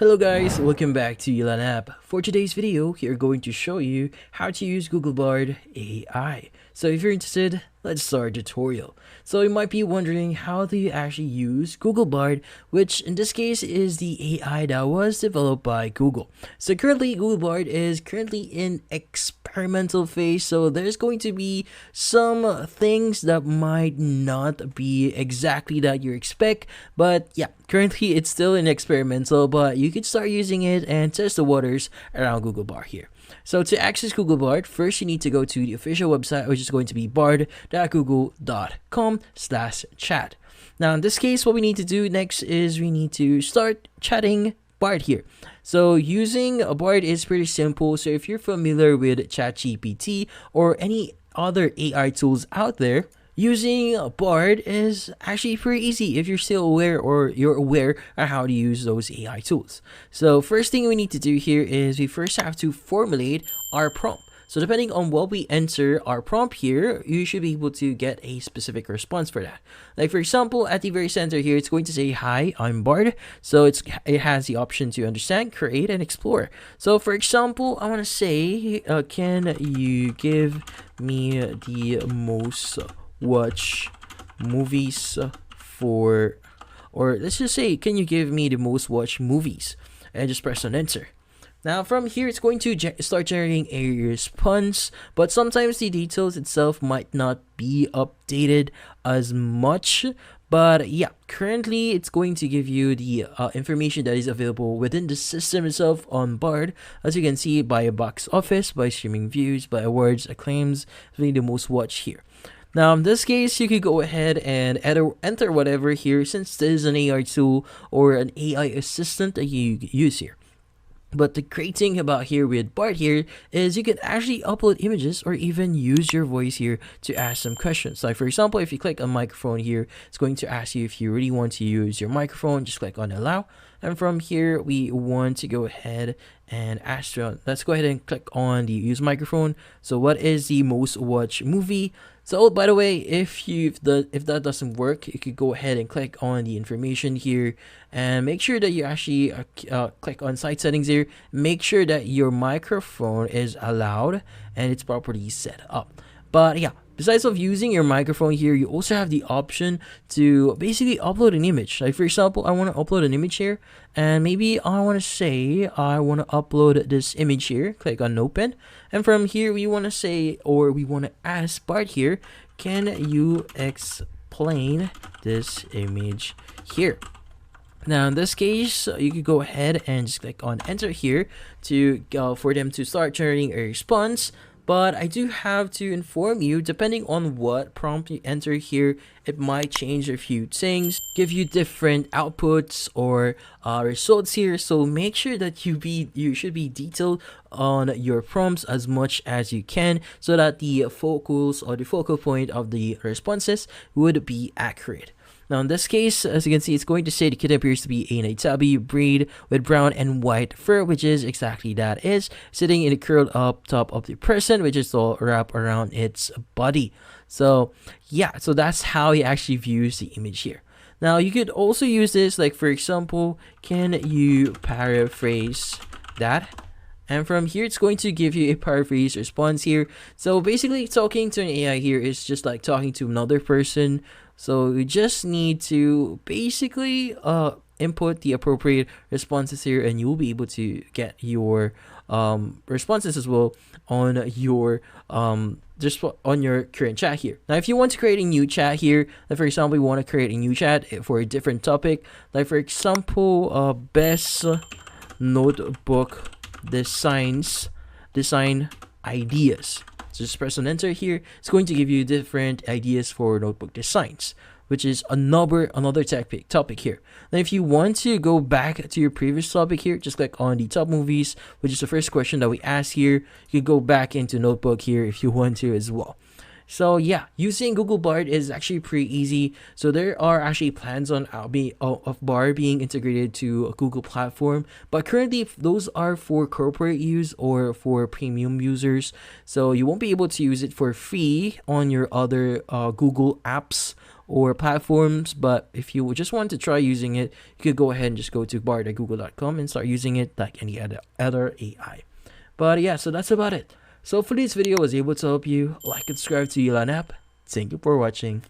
Hello guys, welcome back to Elan app. For today's video, we are going to show you how to use Google Bard AI. So if you're interested, let's start the tutorial. So you might be wondering, how do you actually use Google Bard, which in this case is the AI that was developed by Google. So currently Google Bard is currently in experimental phase, so there's going to be some things that might not be exactly that you expect, but yeah, currently it's still in experimental, but you could start using it and test the waters around Google Bard here. So to access Google Bard, first you need to go to the official website, which is going to be bard.google.com/chat. Now in this case, what we need to do next is we need to start chatting Bard here. So using a Bard is pretty simple. So if you're familiar with ChatGPT or any other AI tools out there, using Bard is actually pretty easy if you're still aware or you're aware of how to use those AI tools. So first thing we need to do here is we first have to formulate our prompt. So depending on what we enter our prompt here, you should be able to get a specific response for that. Like for example, at the very center here, it's going to say, "Hi, I'm Bard." So it has the option to understand, create, and explore. So for example, I want to say, can you give me the most watch movies for, or let's just say, can you give me the most watched movies, and just press on enter. Now from here, it's going to start generating a response, but sometimes the details itself might not be updated as much. But yeah, currently it's going to give you the information that is available within the system itself on Bard. As you can see, by box office, by streaming views, by awards, acclaims, the most watched here. Now in this case, you could go ahead and enter whatever here, since this is an AI tool or an AI assistant that you use here. But the great thing about here with Bard here is you can actually upload images or even use your voice here to ask some questions. Like for example, if you click on microphone here, it's going to ask you if you really want to use your microphone. Just click on allow. And from here, we want to go ahead and ask, let's go ahead and click on the use microphone. So what is the most watched movie? So by the way, if that doesn't work, you could go ahead and click on the information here and make sure that you actually click on site settings here. Make sure that your microphone is allowed and it's properly set up. But yeah, besides of using your microphone here, you also have the option to basically upload an image. Like for example, I want to upload an image here, and maybe I want to say I want to upload this image here. Click on open, and from here we want to say, or we want to ask Bard here, can you explain this image here? Now in this case, you could go ahead and just click on enter here to for them to start generating a response. But I do have to inform you, depending on what prompt you enter here, it might change a few things, give you different outputs or results here. So make sure that you should be detailed on your prompts as much as you can, so that the focus or the focal point of the responses would be accurate. Now in this case, as you can see, it's going to say the kitten appears to be a tabby breed with brown and white fur, which is exactly that is, sitting in the curled up top of the person, which is all wrapped around its body. So yeah, so that's how he actually views the image here. Now you could also use this, like for example, can you paraphrase that? And from here, it's going to give you a paraphrase response here. So basically, talking to an AI here is just like talking to another person. So you just need to basically input the appropriate responses here, and you'll be able to get your responses as well on your just on your current chat here. Now if you want to create a new chat here, like for example, you want to create a new chat for a different topic, like for example, best notebook design ideas. So just press on enter here. It's going to give you different ideas for notebook designs, which is another topic here. Now if you want to go back to your previous topic here, just click on the top movies, which is the first question that we asked here. You can go back into notebook here if you want to as well. So yeah, using Google Bard is actually pretty easy. So there are actually plans on of Bard being integrated to a Google platform, but currently those are for corporate use or for premium users. So you won't be able to use it for free on your other Google apps or platforms. But if you just want to try using it, you could go ahead and just go to bard.google.com and start using it like any other AI. But yeah, so that's about it. So hopefully this video was able to help you. Like and subscribe to Elan app. Thank you for watching.